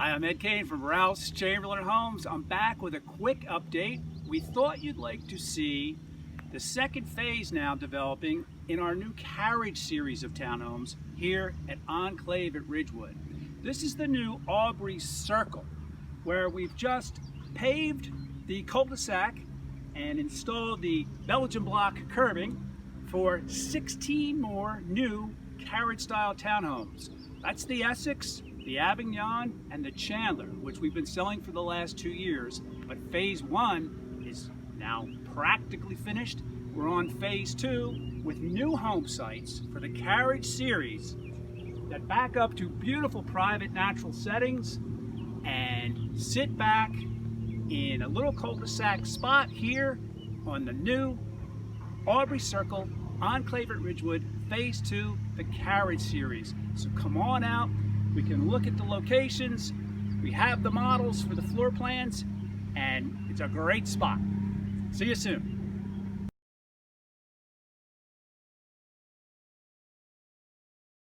Hi, I'm Kane from Rouse Chamberlain Homes. I'm back with a quick update. We thought you'd like to see the second phase now developing in our new Carriage series of townhomes here at Enclave at Ridgewood. This is the new Aubrey Circle, where we've just paved the cul-de-sac and installed the Belgian block curbing for 16 more new carriage-style townhomes. That's the Essex, the Avignon, and the Chandler, which we've been selling for the last 2 years. But phase 1 is now practically finished. We're on phase 2 with new home sites for the Carriage series that back up to beautiful private natural settings and sit back in a little cul-de-sac spot here on the new Aubrey Circle, Enclave at Ridgewood, phase 2, the Carriage series. So come on out. We can look at the locations, we have the models for the floor plans, and it's a great spot. See you soon.